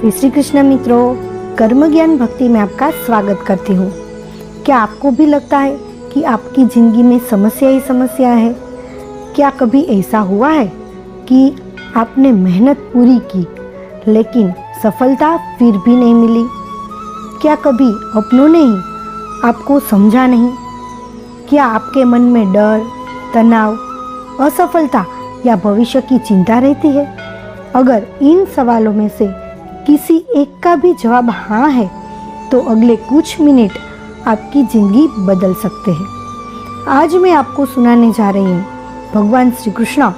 श्री कृष्ण मित्रों, कर्म ज्ञान भक्ति में आपका स्वागत करती हूँ। क्या आपको भी लगता है कि आपकी ज़िंदगी में समस्या ही समस्या है? क्या कभी ऐसा हुआ है कि आपने मेहनत पूरी की लेकिन सफलता फिर भी नहीं मिली? क्या कभी अपनों ने ही आपको समझा नहीं? क्या आपके मन में डर, तनाव, असफलता या भविष्य की चिंता रहती है? अगर इन सवालों में से किसी एक का भी जवाब हाँ है तो अगले कुछ मिनट आपकी ज़िंदगी बदल सकते हैं। आज मैं आपको सुनाने जा रही हूँ भगवान श्री कृष्ण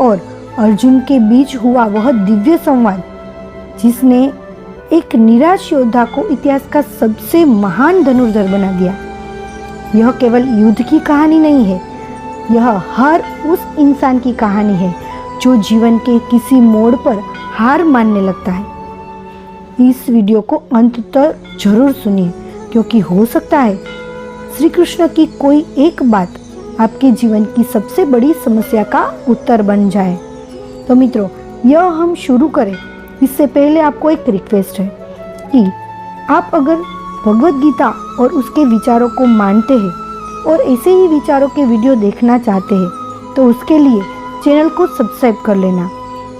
और अर्जुन के बीच हुआ वह दिव्य संवाद, जिसने एक निराश योद्धा को इतिहास का सबसे महान धनुर्धर बना दिया। यह केवल युद्ध की कहानी नहीं है, यह हर उस इंसान की कहानी है जो जीवन के किसी मोड़ पर हार मानने लगता है। इस वीडियो को अंत तक जरूर सुनिए, क्योंकि हो सकता है श्री कृष्ण की कोई एक बात आपके जीवन की सबसे बड़ी समस्या का उत्तर बन जाए। तो मित्रों, यह हम शुरू करें इससे पहले आपको एक रिक्वेस्ट है कि आप अगर भगवद गीता और उसके विचारों को मानते हैं और ऐसे ही विचारों के वीडियो देखना चाहते हैं तो उसके लिए चैनल को सब्सक्राइब कर लेना,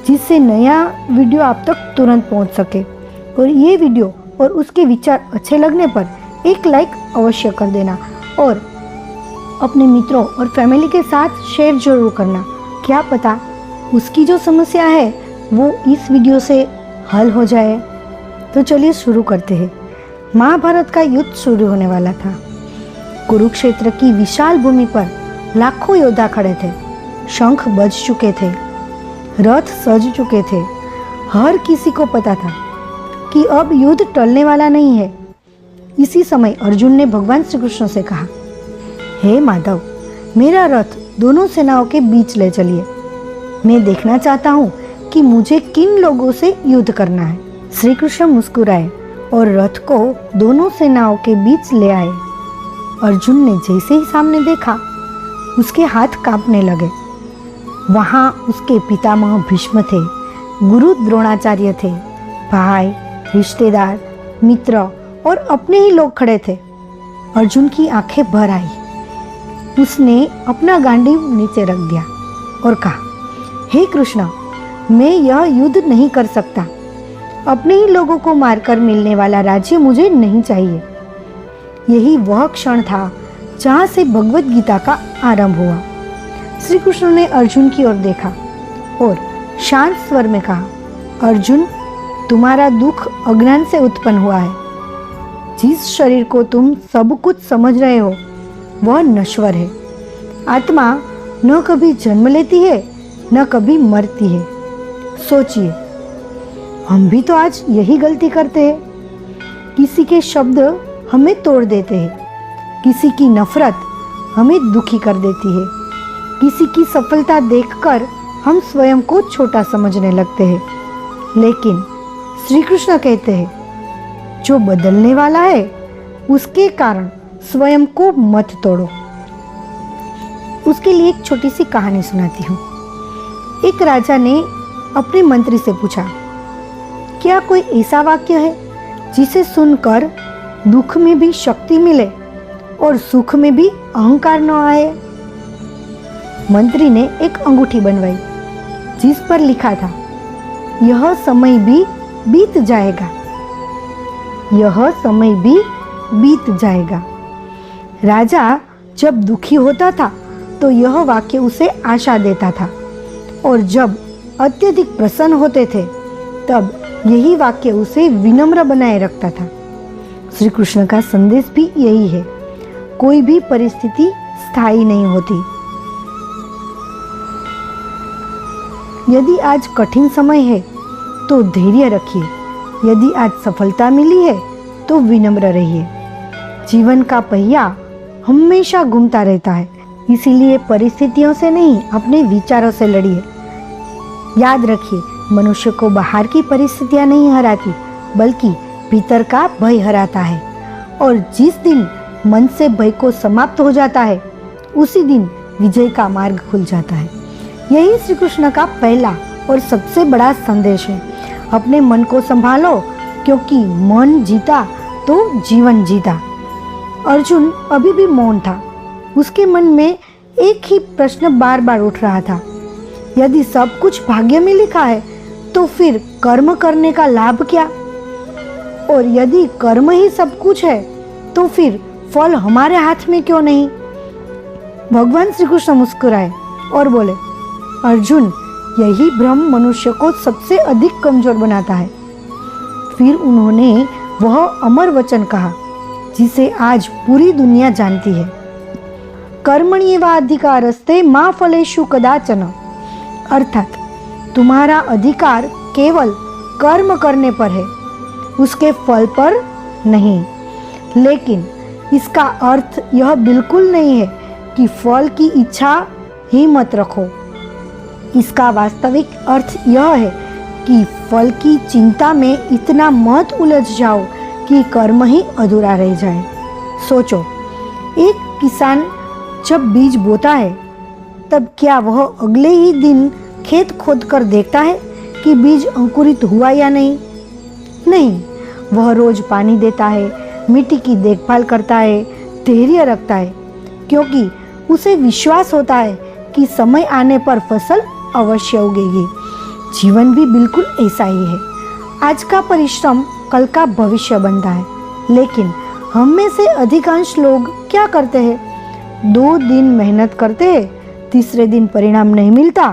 जिससे नया वीडियो आप तक तुरंत पहुंच सके। और ये वीडियो और उसके विचार अच्छे लगने पर एक लाइक अवश्य कर देना और अपने मित्रों और फैमिली के साथ शेयर जरूर करना। क्या पता उसकी जो समस्या है वो इस वीडियो से हल हो जाए। तो चलिए शुरू करते हैं। महाभारत का युद्ध शुरू होने वाला था। कुरुक्षेत्र की विशाल भूमि पर लाखों योद्धा खड़े थे। शंख बज चुके थे, रथ सज चुके थे। हर किसी को पता था कि अब युद्ध टलने वाला नहीं है। इसी समय अर्जुन ने भगवान श्री कृष्ण से कहा, हे माधव, मेरा रथ दोनों सेनाओं के बीच ले चलिए। मैं देखना चाहता हूँ कि मुझे किन लोगों से युद्ध करना है। श्री कृष्ण मुस्कुराए और रथ को दोनों सेनाओं के बीच ले आए। अर्जुन ने जैसे ही सामने देखा, उसके हाथ कांपने लगे। वहाँ उसके पितामह भीष्म थे, गुरु द्रोणाचार्य थे, भाई, रिश्तेदार, मित्र और अपने ही लोग खड़े थे। अर्जुन की आंखें भर आई। उसने अपना गांडीव नीचे रख दिया और कहा, हे कृष्ण, मैं यह युद्ध नहीं कर सकता। अपने ही लोगों को मारकर मिलने वाला राज्य मुझे नहीं चाहिए। यही वह क्षण था जहाँ से भगवद गीता का आरंभ हुआ। श्री कृष्ण ने अर्जुन की ओर देखा और शांत स्वर में कहा, अर्जुन, तुम्हारा दुख अज्ञान से उत्पन्न हुआ है। जिस शरीर को तुम सब कुछ समझ रहे हो वह नश्वर है। आत्मा न कभी जन्म लेती है न कभी मरती है। सोचिए, हम भी तो आज यही गलती करते हैं। किसी के शब्द हमें तोड़ देते हैं, किसी की नफरत हमें दुखी कर देती है, किसी की सफलता देखकर हम स्वयं को छोटा समझने लगते हैं। लेकिन श्री कृष्ण कहते हैं, जो बदलने वाला है उसके कारण स्वयं को मत तोड़ो। उसके लिए एक छोटी सी कहानी सुनाती हूँ। एक राजा ने अपने मंत्री से पूछा, क्या कोई ऐसा वाक्य है जिसे सुनकर दुख में भी शक्ति मिले और सुख में भी अहंकार न आए? मंत्री ने एक अंगूठी बनवाई जिस पर लिखा था, यह समय भी बीत जाएगा, यह समय भी बीत जाएगा। राजा जब दुखी होता था तो यह वाक्य उसे आशा देता था, और जब अत्यधिक प्रसन्न होते थे तब यही वाक्य उसे विनम्र बनाए रखता था। श्री कृष्ण का संदेश भी यही है। कोई भी परिस्थिति स्थायी नहीं होती। यदि आज कठिन समय है तो धैर्य रखिए। यदि आज सफलता मिली है तो विनम्र रहिए। जीवन का पहिया हमेशा घूमता रहता है, इसीलिए परिस्थितियों से नहीं, अपने विचारों से लड़िए। याद रखिए, मनुष्य को बाहर की परिस्थितियां नहीं हराती, बल्कि भीतर का भय हराता है। और जिस दिन मन से भय को समाप्त हो जाता है, उसी दिन विजय का मार्ग खुल जाता है। यही श्री कृष्ण का पहला और सबसे बड़ा संदेश है। अपने मन को संभालो, क्योंकि मन जीता तो जीवन जीता। अर्जुन अभी भी मौन था। उसके मन में एक ही प्रश्न बार बार उठ रहा था, यदि सब कुछ भाग्य में लिखा है तो फिर कर्म करने का लाभ क्या? और यदि कर्म ही सब कुछ है तो फिर फल हमारे हाथ में क्यों नहीं? भगवान श्री कृष्ण मुस्कुराए और बोले, अर्जुन, यही भ्रम मनुष्य को सबसे अधिक कमजोर बनाता है। फिर उन्होंने वह अमर वचन कहा जिसे आज पूरी दुनिया जानती है, कर्मण्येवाधिकारस्ते मा फलेषु कदाचन। अर्थात तुम्हारा अधिकार केवल कर्म करने पर है, उसके फल पर नहीं। लेकिन इसका अर्थ यह बिल्कुल नहीं है कि फल की इच्छा ही मत रखो। इसका वास्तविक अर्थ यह है कि फल की चिंता में इतना मत उलझ जाओ कि कर्म ही अधूरा रह जाए। सोचो, एक किसान जब बीज बोता है तब क्या वह अगले ही दिन खेत खोदकर देखता है कि बीज अंकुरित हुआ या नहीं? नहीं, वह रोज पानी देता है, मिट्टी की देखभाल करता है, धैर्य रखता है, क्योंकि उसे विश्वास होता है कि समय आने पर फसल अवश्य उगेगी। जीवन भी बिल्कुल ऐसा ही है। आज का परिश्रम कल का भविष्य बनता है। लेकिन हम में से अधिकांश लोग क्या करते हैं? 2 दिन मेहनत करते हैं, तीसरे दिन परिणाम नहीं मिलता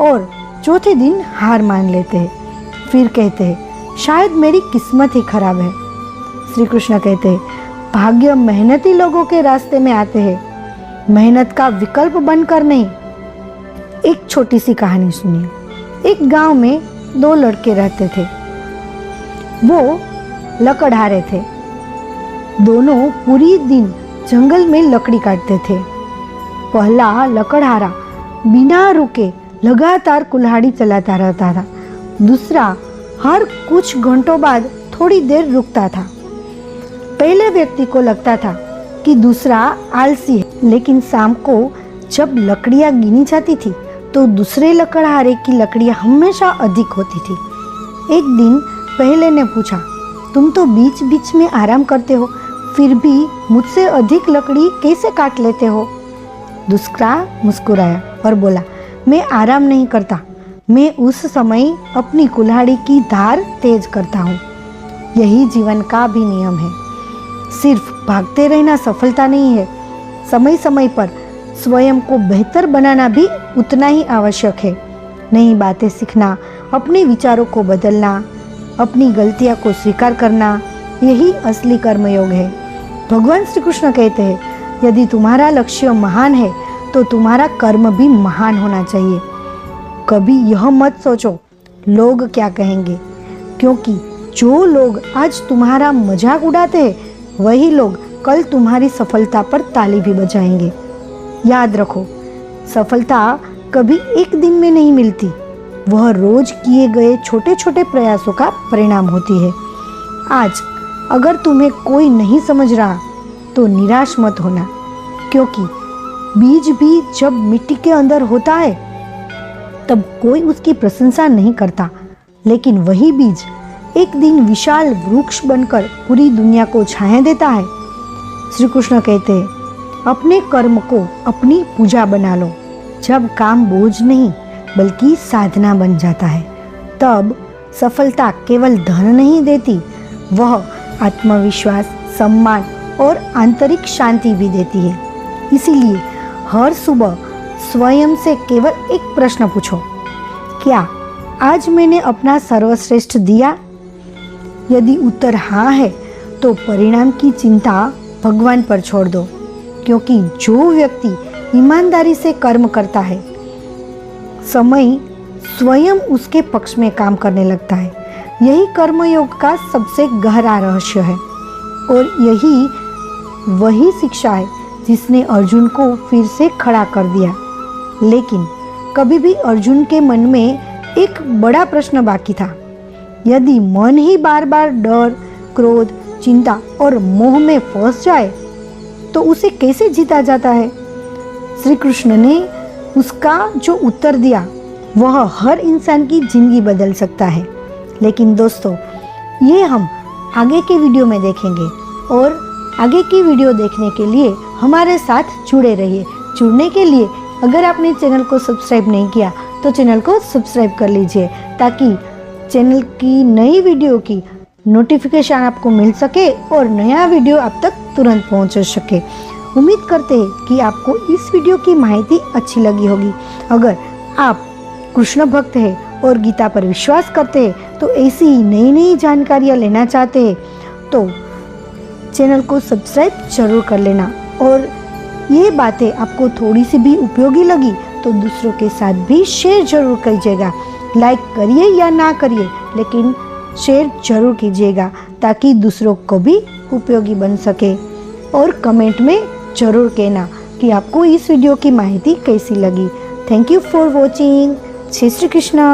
और चौथे दिन हार मान लेते हैं। फिर कहते हैं, शायद मेरी किस्मत ही खराब है। श्री कृष्ण कहते हैं, भाग्य मेहनती लोगों के रास्ते में आते हैं, मेहनत का विकल्प बनकर नहीं। एक छोटी सी कहानी सुनिए। एक गांव में 2 लड़के रहते थे। वो लकड़हारे थे। दोनों पूरी दिन जंगल में लकड़ी काटते थे। पहला लकड़हारा बिना रुके लगातार कुल्हाड़ी चलाता रहता था। दूसरा हर कुछ घंटों बाद थोड़ी देर रुकता था। पहले व्यक्ति को लगता था कि दूसरा आलसी है, लेकिन शाम को जब लकड़ियां गिनी जाती थी तो दूसरे लकड़हारे की लकड़ियां हमेशा अधिक होती थी। एक दिन पहले ने पूछा, तुम तो बीच बीच में आराम करते हो, फिर भी मुझसे अधिक लकड़ी कैसे काट लेते हो? दूसरा मुस्कुराया और बोला, मैं आराम नहीं करता, मैं उस समय अपनी कुल्हाड़ी की धार तेज करता हूँ। यही जीवन का भी नियम है। सिर्फ भागते रहना सफलता नहीं है। समय समय पर स्वयं को बेहतर बनाना भी उतना ही आवश्यक है। नई बातें सीखना, अपने विचारों को बदलना, अपनी गलतियां को स्वीकार करना, यही असली कर्मयोग है। भगवान श्री कृष्ण कहते हैं, यदि तुम्हारा लक्ष्य महान है तो तुम्हारा कर्म भी महान होना चाहिए। कभी यह मत सोचो लोग क्या कहेंगे, क्योंकि जो लोग आज तुम्हारा मजाक उड़ाते हैं वही लोग कल तुम्हारी सफलता पर ताली भी बजाएंगे। याद रखो, सफलता कभी एक दिन में नहीं मिलती, वह रोज किए गए छोटे छोटे प्रयासों का परिणाम होती है। आज अगर तुम्हें कोई नहीं समझ रहा तो निराश मत होना, क्योंकि बीज भी जब मिट्टी के अंदर होता है तब कोई उसकी प्रशंसा नहीं करता, लेकिन वही बीज एक दिन विशाल वृक्ष बनकर पूरी दुनिया को छाया देता है। श्री कृष्ण कहते हैं, अपने कर्म को अपनी पूजा बना लो। जब काम बोझ नहीं बल्कि साधना बन जाता है, तब सफलता केवल धन नहीं देती, वह आत्मविश्वास, सम्मान और आंतरिक शांति भी देती है। इसीलिए हर सुबह स्वयं से केवल एक प्रश्न पूछो, क्या आज मैंने अपना सर्वश्रेष्ठ दिया? यदि उत्तर हाँ है तो परिणाम की चिंता भगवान पर छोड़ दो, क्योंकि जो व्यक्ति ईमानदारी से कर्म करता है, समय स्वयं उसके पक्ष में काम करने लगता है। यही कर्मयोग का सबसे गहरा रहस्य है और यही वही शिक्षा है जिसने अर्जुन को फिर से खड़ा कर दिया। लेकिन कभी भी अर्जुन के मन में एक बड़ा प्रश्न बाकी था। यदि मन ही बार बार डर, क्रोध, चिंता और मोह में फंस जाए तो उसे कैसे जीता जाता है? श्री कृष्ण ने उसका जो उत्तर दिया वह हर इंसान की जिंदगी बदल सकता है। लेकिन दोस्तों ये हम आगे के वीडियो में देखेंगे, और आगे की वीडियो देखने के लिए हमारे साथ जुड़े रहिए। जुड़ने के लिए अगर आपने चैनल को सब्सक्राइब नहीं किया तो चैनल को सब्सक्राइब कर लीजिए, ताकि चैनल की नई वीडियो की नोटिफिकेशन आपको मिल सके और नया वीडियो आप तक तुरंत पहुंच सके। उम्मीद करते हैं कि आपको इस वीडियो की माहिती अच्छी लगी होगी। अगर आप कृष्ण भक्त हैं और गीता पर विश्वास करते हैं तो ऐसी नई नई जानकारियाँ लेना चाहते हैं तो चैनल को सब्सक्राइब जरूर कर लेना। और ये बातें आपको थोड़ी सी भी उपयोगी लगी तो दूसरों के साथ भी शेयर जरूर कीजिएगा। लाइक करिए या ना करिए, लेकिन शेयर जरूर कीजिएगा ताकि दूसरों को भी उपयोगी बन सके। और कमेंट में जरूर कहना कि आपको इस वीडियो की माहिती कैसी लगी। Thank you for watching. जय श्री कृष्णा।